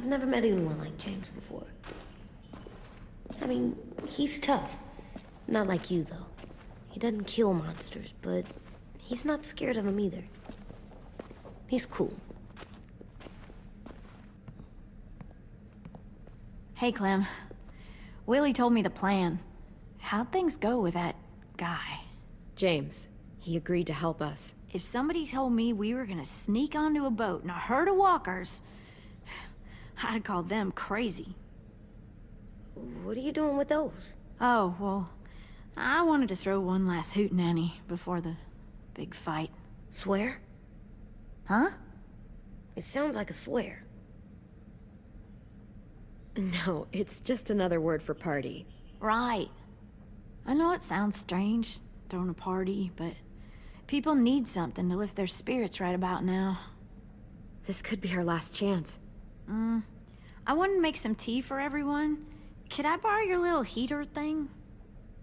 I've never met anyone like James before. I mean, he's tough. Not like you, though. He doesn't kill monsters, but he's not scared of them either. He's cool. Hey, Clem. Willie told me the plan. How'd things go with that guy? James. He agreed to help us. If somebody told me we were gonna sneak onto a boat in a herd of walkers, I'd call them crazy. What are you doing with those? Oh, well, I wanted to throw one last hootenanny before the big fight. Swear? Huh? It sounds like a swear. No, it's just another word for party. Right. I know it sounds strange, throwing a party, but people need something to lift their spirits right about now. This could be our last chance. I wanted to make some tea for everyone. Could I borrow your little heater thing?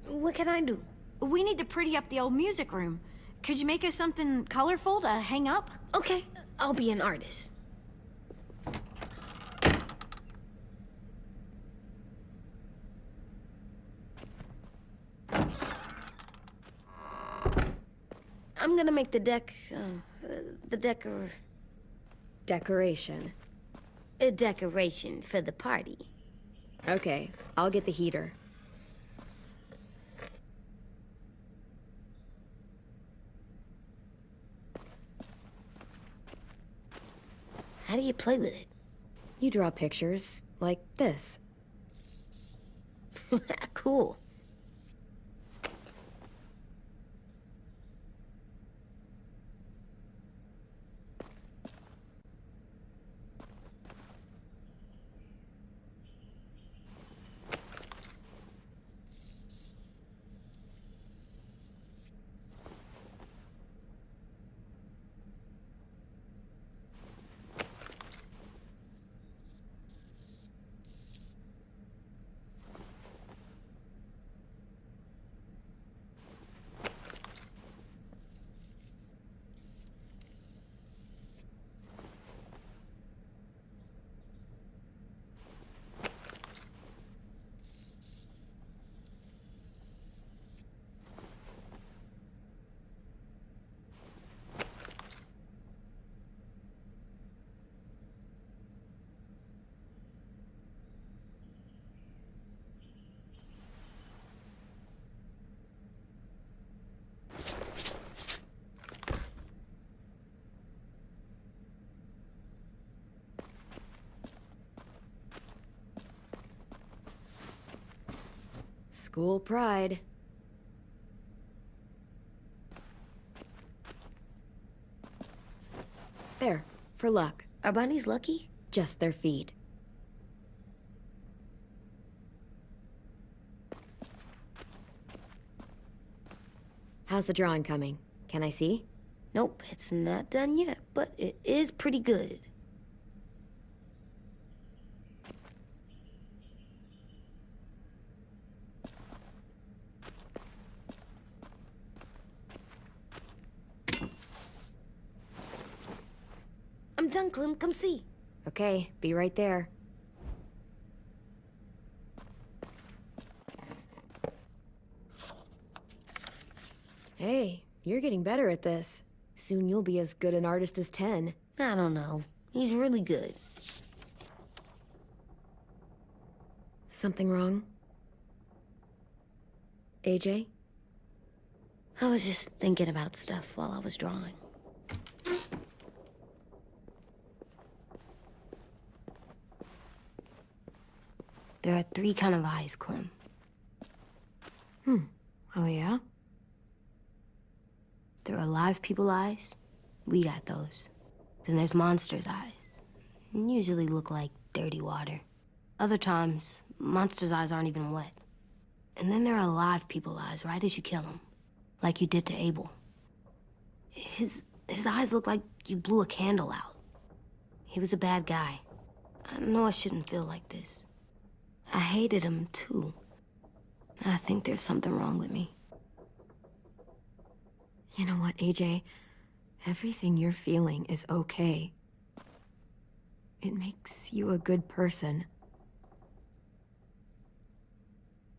What can I do? We need to pretty up the old music room. Could you make us something colorful to hang up? Okay, I'll be an artist. I'm gonna make the Decoration. a decoration for the party. Okay, I'll get the heater. How do you play with it? You draw pictures, like this. Cool. School pride. There, for luck. Are bunnies lucky? Just their feet. How's the drawing coming? Can I see? Nope, it's not done yet, but it is pretty good. I'm done, Clem. Come see. Okay, be right there. Hey, you're getting better at this. Soon you'll be as good an artist as 10. I don't know. He's really good. Something wrong? AJ? I was just thinking about stuff while I was drawing. There are 3 kind of eyes, Clem. Oh yeah? There are live people eyes. We got those. Then there's monsters' eyes. Usually look like dirty water. Other times, monsters' eyes aren't even wet. And then there are live people eyes right as you kill them. Like you did to Abel. His eyes look like you blew a candle out. He was a bad guy. I know I shouldn't feel like this. I hated him, too. I think there's something wrong with me. You know what, AJ? Everything you're feeling is okay. It makes you a good person.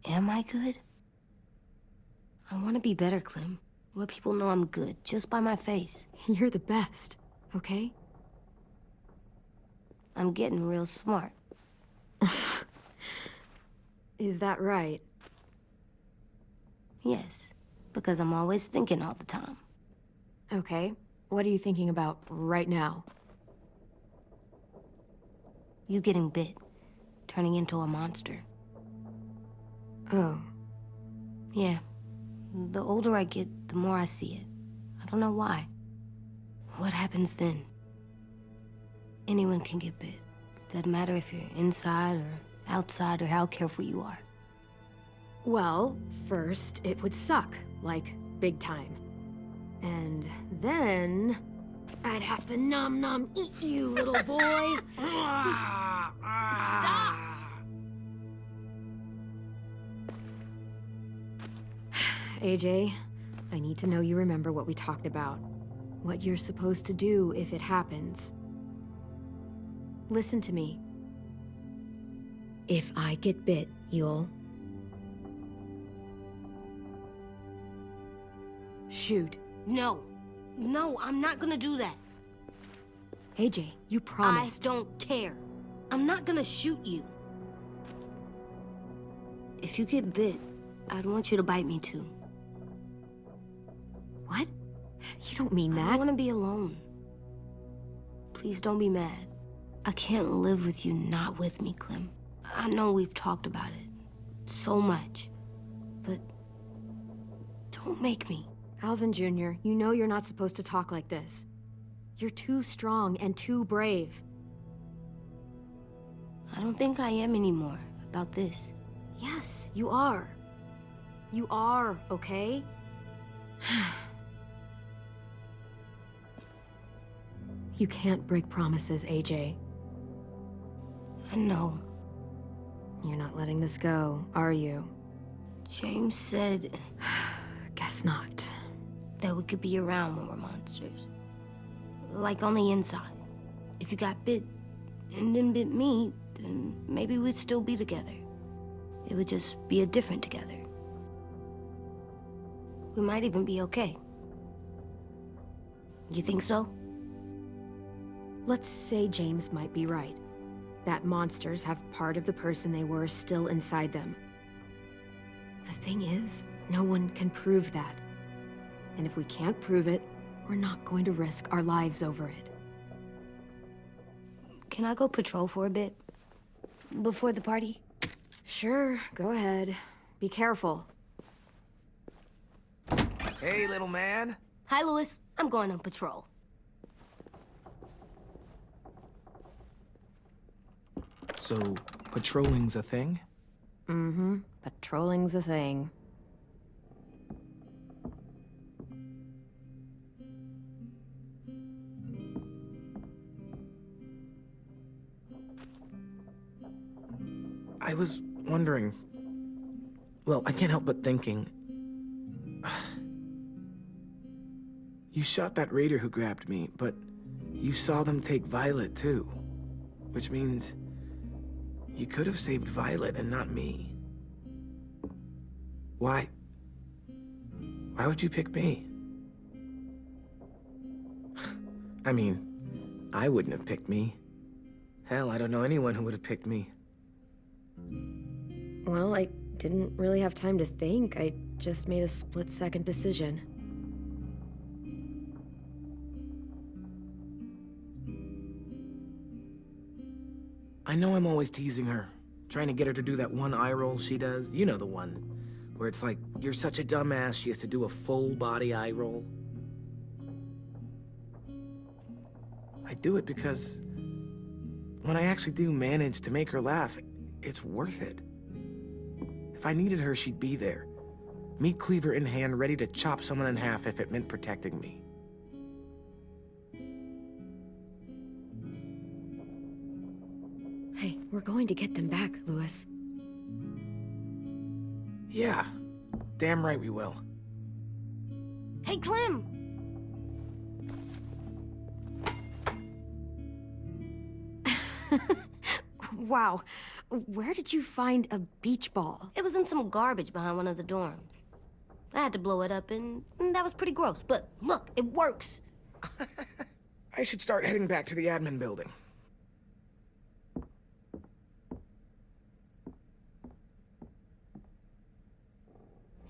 Am I good? I want to be better, Clem. Where people know I'm good, just by my face. You're the best, okay? I'm getting real smart. Is that right? Yes, because I'm always thinking all the time. Okay. What are you thinking about right now? You getting bit, turning into a monster. Oh. Yeah. The older I get, the more I see it. I don't know why. What happens then? Anyone can get bit. Doesn't matter if you're inside or outside or how careful you are. Well, first, it would suck. Like, big time. And then... I'd have to nom eat you, little boy. Stop! AJ, I need to know you remember what we talked about. What you're supposed to do if it happens. Listen to me. If I get bit, you'll... shoot. No. No, I'm not gonna do that. AJ, you promised. I don't care. I'm not gonna shoot you. If you get bit, I'd want you to bite me too. What? You don't mean I that. want to be alone. Please don't be mad. I can't live with you not with me, Clem. I know we've talked about it so much, but don't make me. Alvin Jr., you know you're not supposed to talk like this. You're too strong and too brave. I don't think I am anymore about this. Yes, you are. You are, okay? You can't break promises, AJ. I know. You're not letting this go, are you? James said Guess not. that we could be around when we're monsters. Like on the inside. If you got bit and then bit me, then maybe we'd still be together. It would just be a different together. We might even be okay. You think so? Let's say James might be right. That monsters have part of the person they were still inside them. The thing is, no one can prove that. And if we can't prove it, we're not going to risk our lives over it. Can I go patrol for a bit? Before the party? Sure, go ahead. Be careful. Hey, little man. Hi, Louis. I'm going on patrol. So, patrolling's a thing? Mm-hmm. Patrolling's a thing. I was wondering... Well, I can't help but thinking... You shot that raider who grabbed me, but you saw them take Violet, too. Which means... you could have saved Violet and not me. Why? Why would you pick me? I mean, I wouldn't have picked me. Hell, I don't know anyone who would have picked me. Well, I didn't really have time to think. I just made a split-second decision. I know I'm always teasing her, trying to get her to do that one eye roll she does. You know the one, where it's like, you're such a dumbass, she has to do a full-body eye roll. I do it because when I actually do manage to make her laugh, it's worth it. If I needed her, she'd be there. Meat cleaver in hand, ready to chop someone in half if it meant protecting me. Hey, we're going to get them back, Louis. Yeah, damn right we will. Hey, Clem! Wow. Where did you find a beach ball? It was in some garbage behind one of the dorms. I had to blow it up, and that was pretty gross. But look, it works. I should start heading back to the admin building.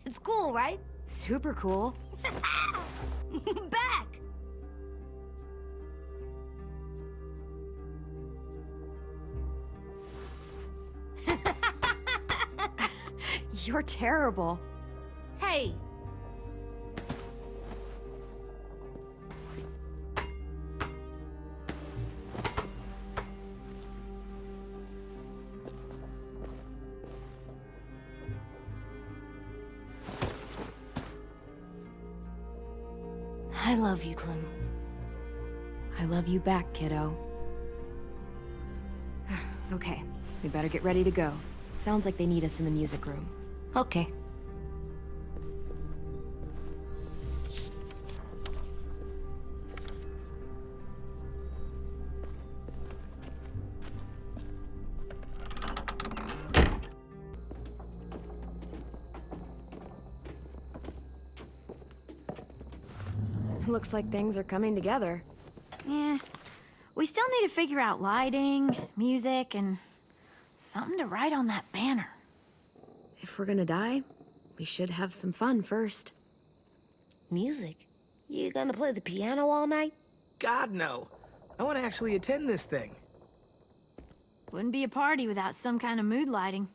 It's cool, right? Super cool. Back! You're terrible. Hey! I love you, Clem. I love you back, kiddo. Okay, we better get ready to go. Sounds like they need us in the music room. Okay. Looks like things are coming together. Yeah. We still need to figure out lighting, music, and something to write on that banner. If we're gonna die, we should have some fun first. Music? You gonna play the piano all night? God, no. I want to actually attend this thing. Wouldn't be a party without some kind of mood lighting.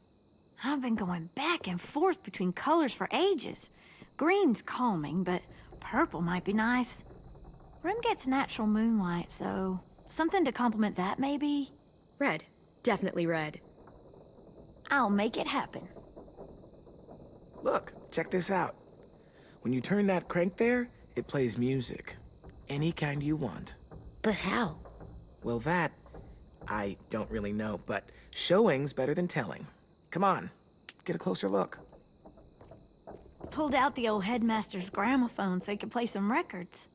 I've been going back and forth between colors for ages. Green's calming, but purple might be nice. Room gets natural moonlight, so something to complement that, maybe? Red. Definitely red. I'll make it happen. Look, check this out. When you turn that crank there, it plays music. Any kind you want. But how? Well, that, I don't really know, but showing's better than telling. Come on, get a closer look. Pulled out the old headmaster's gramophone so he could play some records.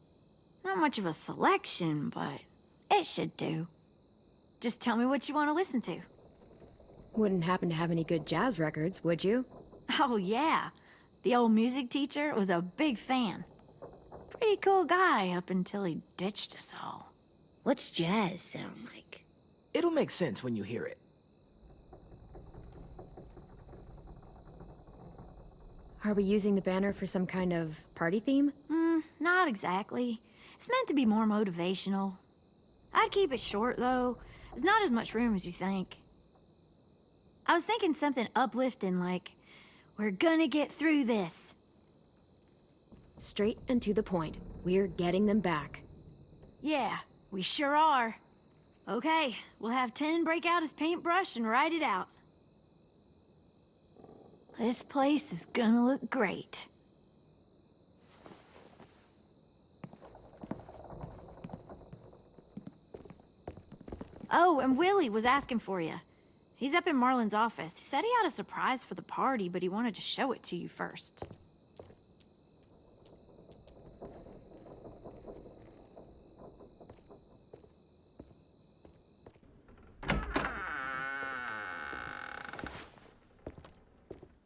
Not much of a selection, but it should do. Just tell me what you want to listen to. Wouldn't happen to have any good jazz records, would you? Oh, yeah. The old music teacher was a big fan. Pretty cool guy up until he ditched us all. What's jazz sound like? It'll make sense when you hear it. Are we using the banner for some kind of party theme? Not exactly. It's meant to be more motivational. I'd keep it short, though. There's not as much room as you think. I was thinking something uplifting like, "We're gonna get through this." Straight and to the point. We're getting them back. Yeah, we sure are. Okay, we'll have 10 break out his paintbrush and write it out. This place is gonna look great. Oh, and Willie was asking for you. He's up in Marlin's office. He said he had a surprise for the party, but he wanted to show it to you first.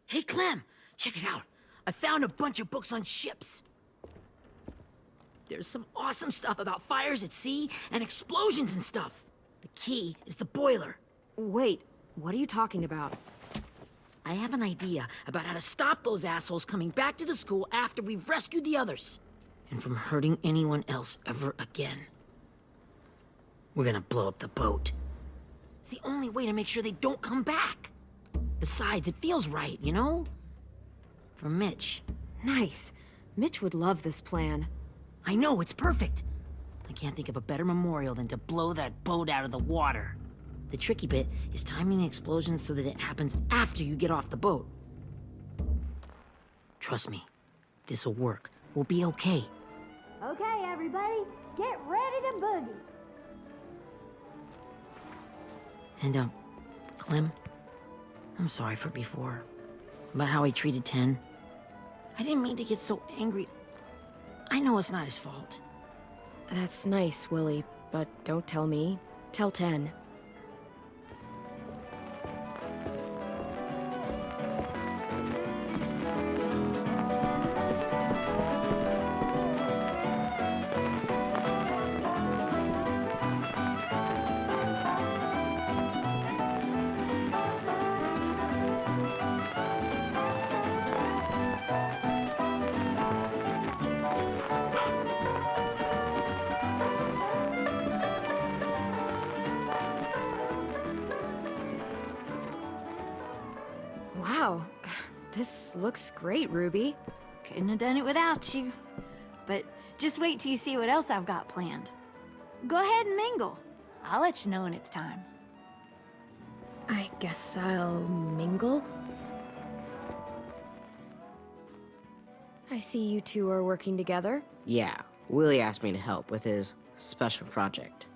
Hey, Clem, check it out. I found a bunch of books on ships. There's some awesome stuff about fires at sea and explosions and stuff. The key is the boiler. Wait, what are you talking about? I have an idea about how to stop those assholes coming back to the school after we've rescued the others. And from hurting anyone else ever again. We're gonna blow up the boat. It's the only way to make sure they don't come back. Besides, it feels right, you know? For Mitch. Nice. Mitch would love this plan. I know, it's perfect. I can't think of a better memorial than to blow that boat out of the water. The tricky bit is timing the explosion so that it happens after you get off the boat. Trust me, this'll work. We'll be okay. Okay, everybody, get ready to boogie. And, Clem, I'm sorry for before. About how he treated Ten. I didn't mean to get so angry. I know it's not his fault. That's nice, Willie, but don't tell me. Tell 10. Wow, this looks great, Ruby. Couldn't have done it without you. But just wait till you see what else I've got planned. Go ahead and mingle. I'll let you know when it's time. I guess I'll mingle? I see you two are working together. Yeah, Willie asked me to help with his special project.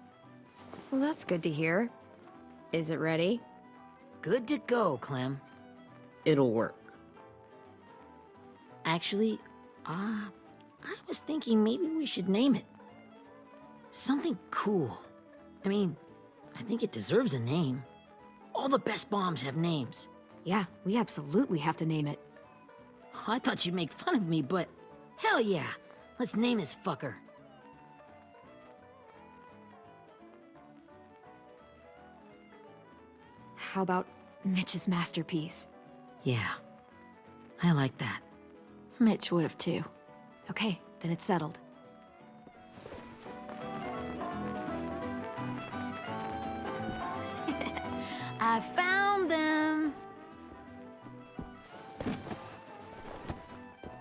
Well, that's good to hear. Is it ready? Good to go, Clem. It'll work. Actually, I was thinking maybe we should name it. Something cool. I mean, I think it deserves a name. All the best bombs have names. Yeah, we absolutely have to name it. I thought you'd make fun of me, but hell yeah. Let's name this fucker. How about Mitch's masterpiece? Yeah, I like that. Mitch would have too. Okay, then it's settled. I found them!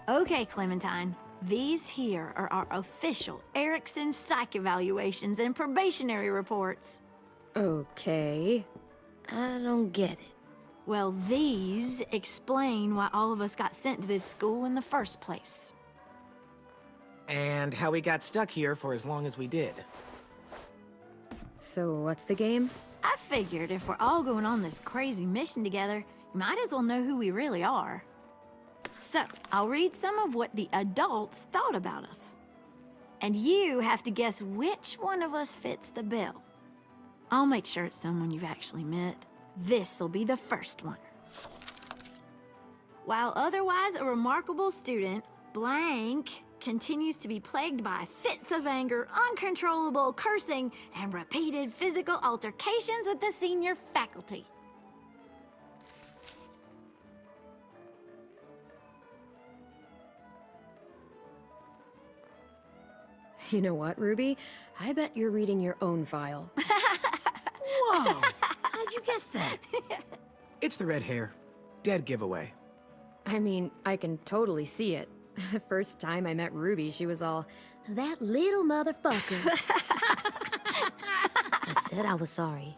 Okay, Clementine. These here are our official Erickson psych evaluations and probationary reports. Okay. I don't get it. Well, these explain why all of us got sent to this school in the first place. And how we got stuck here for as long as we did. So what's the game? I figured if we're all going on this crazy mission together, you might as well know who we really are. So, I'll read some of what the adults thought about us. And you have to guess which one of us fits the bill. I'll make sure it's someone you've actually met. This'll be the first one. While otherwise a remarkable student, blank continues to be plagued by fits of anger, uncontrollable cursing, and repeated physical altercations with the senior faculty. You know what, Ruby? I bet you're reading your own file. Whoa! How'd you guess that? It's the red hair. Dead giveaway. I mean, I can totally see it. The first time I met Ruby, she was all, "That little motherfucker." I said I was sorry.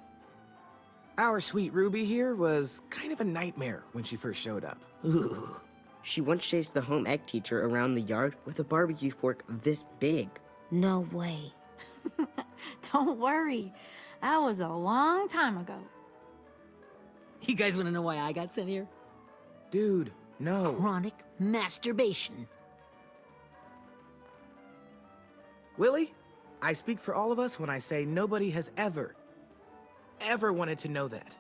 Our sweet Ruby here was kind of a nightmare when she first showed up. Ooh. She once chased the home ec teacher around the yard with a barbecue fork this big. No way. Don't worry, that was a long time ago. You guys want to know why I got sent here? Dude, no. Chronic masturbation. Willie, I speak for all of us when I say nobody has ever wanted to know that.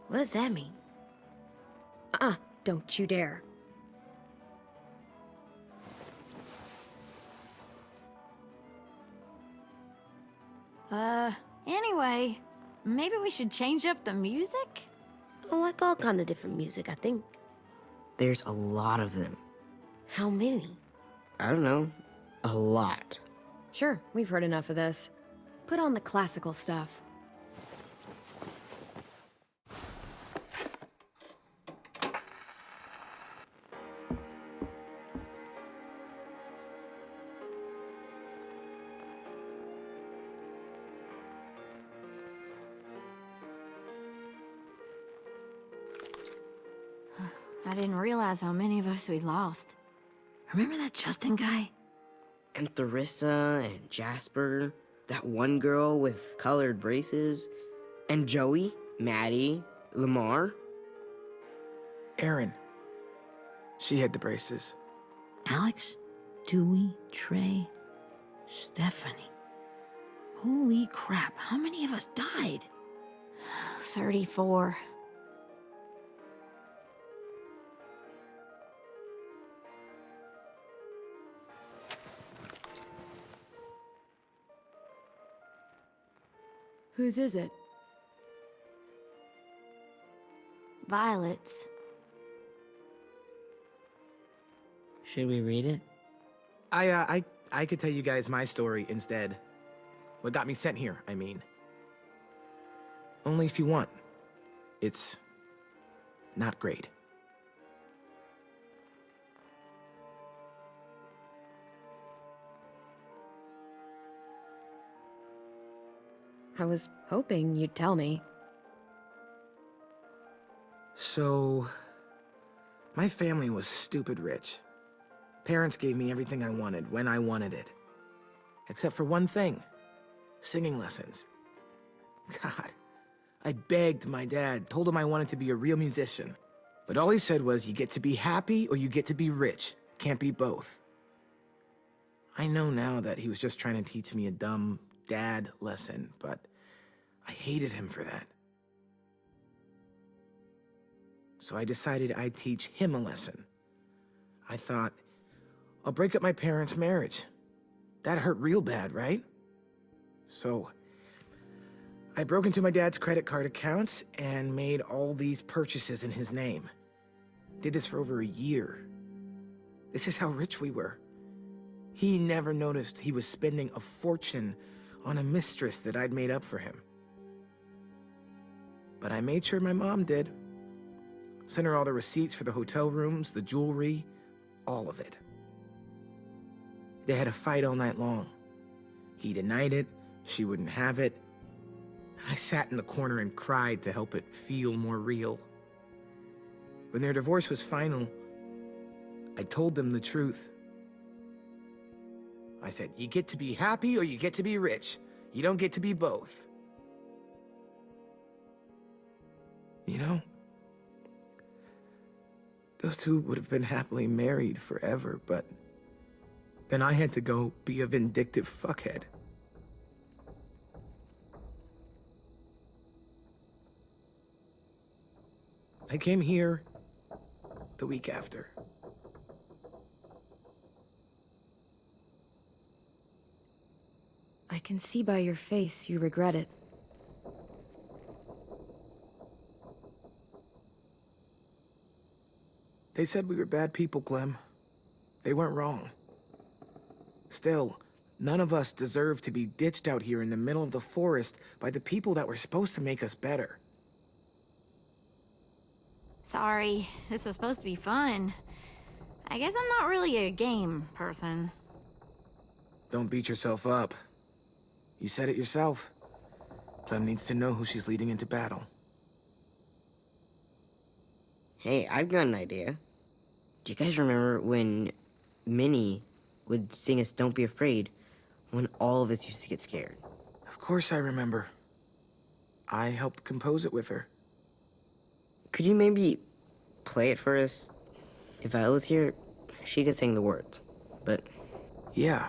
What does that mean? Don't you dare. Anyway, maybe we should change up the music? I like all kind of different music, I think. There's a lot of them. How many? I don't know. A lot. Sure, we've heard enough of this. Put on the classical stuff. I didn't realize how many of us we'd lost. Remember that Justin guy? And Theresa and Jasper, that one girl with colored braces, and Joey, Maddie, Lamar. Erin. She had the braces. Alex, Dewey, Trey, Stephanie. Holy crap, how many of us died? 34. Whose is it? Violet's. Should we read it? I could tell you guys my story instead. What got me sent here, I mean. Only if you want. It's not great. I was hoping you'd tell me. So, my family was stupid rich. Parents gave me everything I wanted when I wanted it. Except for one thing, singing lessons. God, I begged my dad, told him I wanted to be a real musician. But all he said was, you get to be happy or you get to be rich. Can't be both. I know now that he was just trying to teach me a dumb dad lesson, but I hated him for that. So I decided I'd teach him a lesson. I thought, I'll break up my parents' marriage. That hurt real bad, right? So I broke into my dad's credit card accounts and made all these purchases in his name. Did this for over a year. This is how rich we were. He never noticed he was spending a fortune on a mistress that I'd made up for him. But I made sure my mom did. Sent her all the receipts for the hotel rooms, the jewelry, all of it. They had a fight all night long. He denied it, she wouldn't have it. I sat in the corner and cried to help it feel more real. When their divorce was final, I told them the truth. I said, you get to be happy or you get to be rich. You don't get to be both. You know, those two would have been happily married forever, but then I had to go be a vindictive fuckhead. I came here the week after. I can see by your face you regret it. They said we were bad people, Clem. They weren't wrong. Still, none of us deserve to be ditched out here in the middle of the forest by the people that were supposed to make us better. Sorry, this was supposed to be fun. I guess I'm not really a game person. Don't beat yourself up. You said it yourself. Clem needs to know who she's leading into battle. Hey, I've got an idea. Do you guys remember when Minnie would sing us Don't Be Afraid when all of us used to get scared? Of course I remember. I helped compose it with her. Could you maybe play it for us? If I was here, she could sing the words, but... Yeah.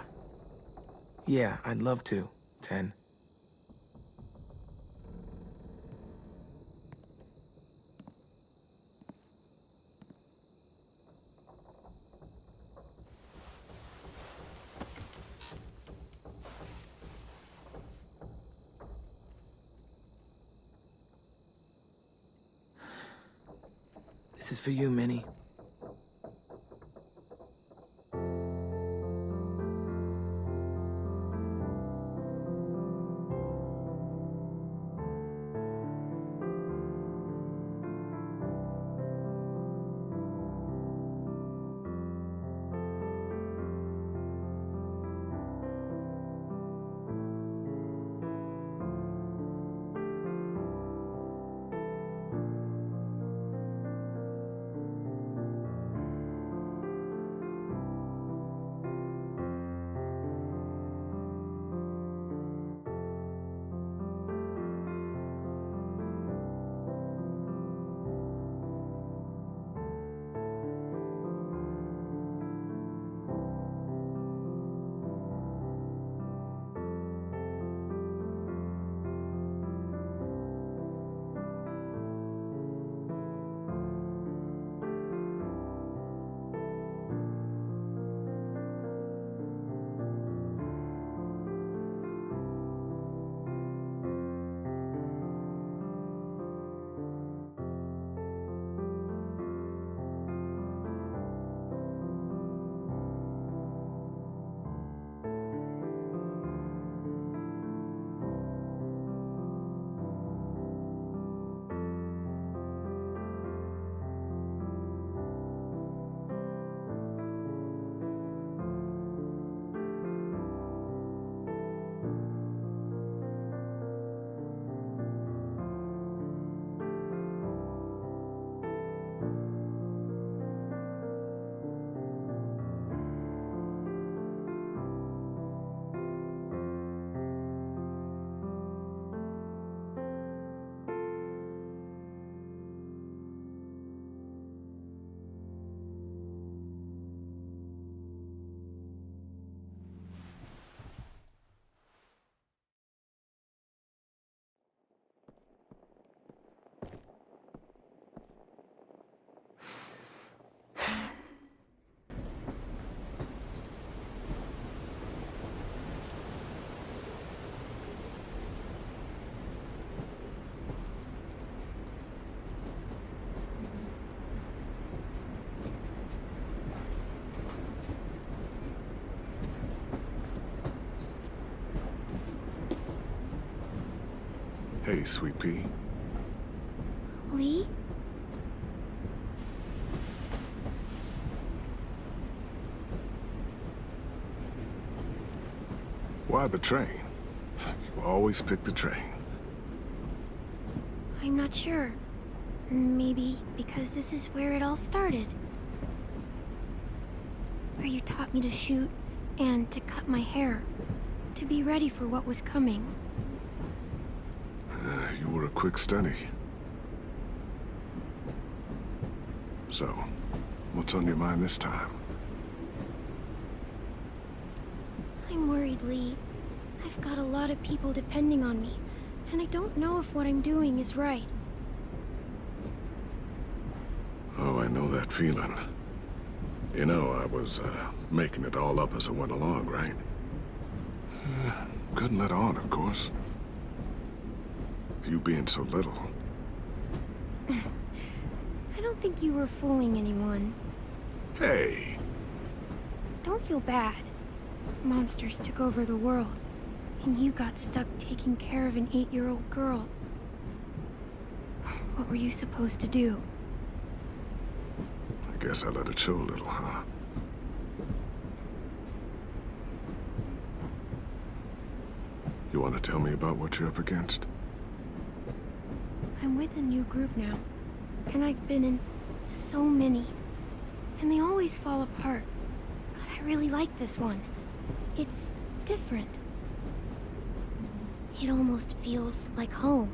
Yeah, I'd love to, Ten. This is for you, Minnie. Hey, Sweet Pea. Lee? Why the train? You always pick the train. I'm not sure. Maybe because this is where it all started. Where you taught me to shoot and to cut my hair. To be ready for what was coming. You were a quick study. So, what's on your mind this time? I'm worried, Lee. I've got a lot of people depending on me, and I don't know if what I'm doing is right. Oh, I know that feeling. You know, I was, making it all up as I went along, right? Couldn't let on, of course. With you being so little. I don't think you were fooling anyone. Hey! Don't feel bad. Monsters took over the world, and you got stuck taking care of an 8-year-old girl. What were you supposed to do? I guess I let it show a little, huh? You want to tell me about what you're up against? I'm with a new group now, and I've been in so many, and they always fall apart. But I really like this one. It's different. It almost feels like home.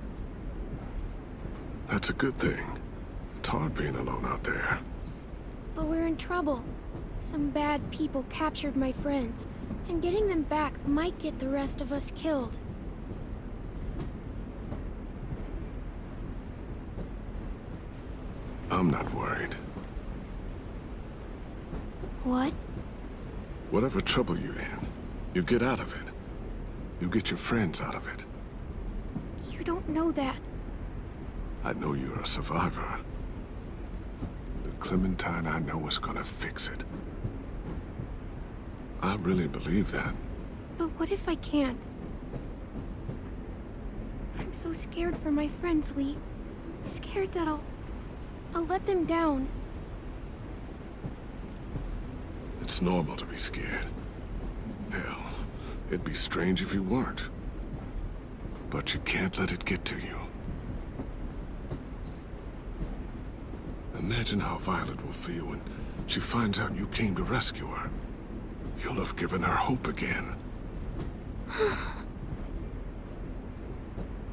That's a good thing. It's hard being alone out there. But we're in trouble. Some bad people captured my friends, and getting them back might get the rest of us killed. I'm not worried. What? Whatever trouble you're in, you get out of it. You get your friends out of it. You don't know that. I know you're a survivor. The Clementine I know is gonna fix it. I really believe that. But what if I can't? I'm so scared for my friends, Lee. Scared that I'll let them down. It's normal to be scared. Hell, it'd be strange if you weren't. But you can't let it get to you. Imagine how Violet will feel when she finds out you came to rescue her. You'll have given her hope again.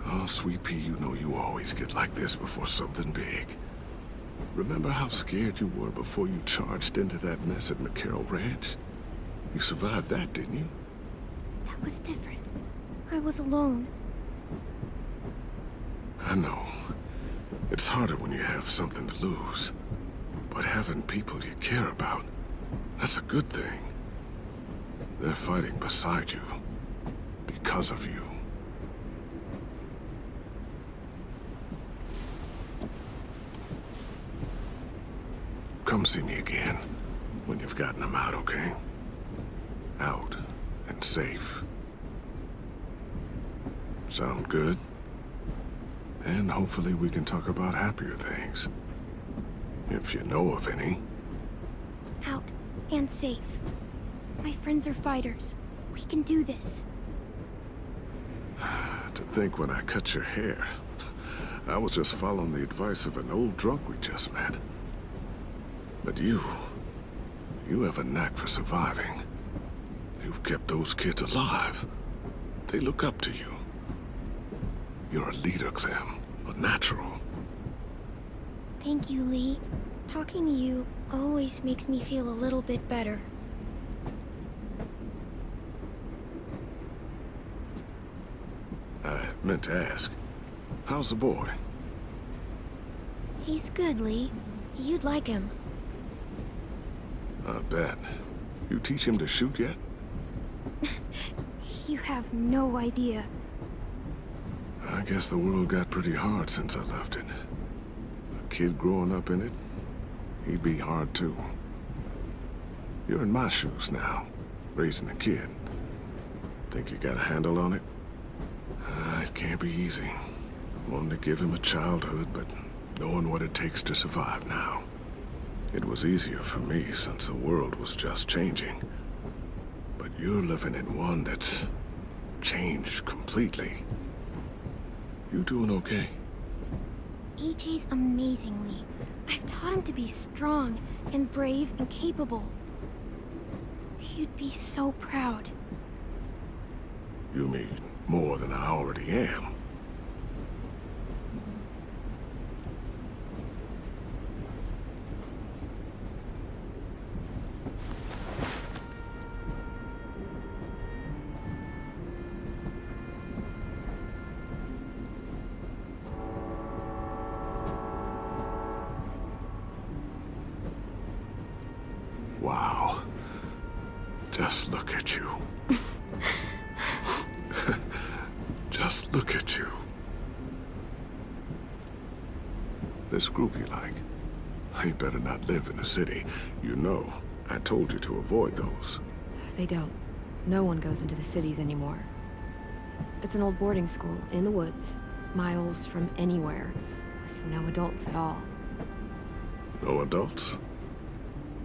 Oh, Sweet Pea, you know you always get like this before something big. Remember how scared you were before you charged into that mess at McCarroll Ranch? You survived that, didn't you? That was different. I was alone. I know. It's harder when you have something to lose. But having people you care about, that's a good thing. They're fighting beside you. Because of you. Come see me again when you've gotten them out, okay? Out and safe. Sound good? And hopefully we can talk about happier things. If you know of any. Out and safe. My friends are fighters. We can do this. To think when I cut your hair, I was just following the advice of an old drunk we just met. But you have a knack for surviving. You've kept those kids alive. They look up to you. You're a leader, Clem. A natural. Thank you, Lee. Talking to you always makes me feel a little bit better. I meant to ask, how's the boy? He's good, Lee. You'd like him. I bet. You teach him to shoot yet? You have no idea. I guess the world got pretty hard since I left it. A kid growing up in it, he'd be hard too. You're in my shoes now, raising a kid. Think you got a handle on it? It can't be easy. Wanted to give him a childhood, but knowing what it takes to survive now. It was easier for me since the world was just changing. But you're living in one that's changed completely. You doing okay? AJ's amazing, Lee. I've taught him to be strong and brave and capable. He'd be so proud. You mean more than I already am? Wow. Just look at you. Just look at you. This group you like, you better not live in the city. You know, I told you to avoid those. They don't. No one goes into the cities anymore. It's an old boarding school in the woods, miles from anywhere, with no adults at all. No adults?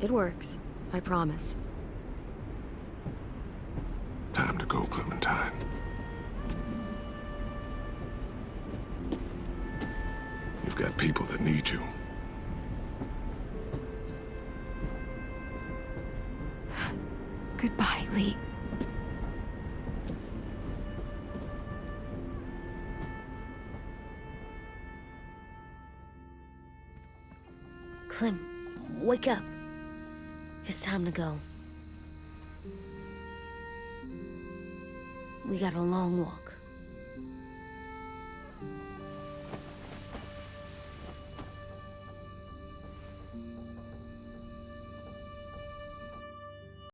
It works, I promise. Time to go, Clementine. You've got people that need you. Goodbye, Lee. Clem, wake up. It's time to go. We got a long walk.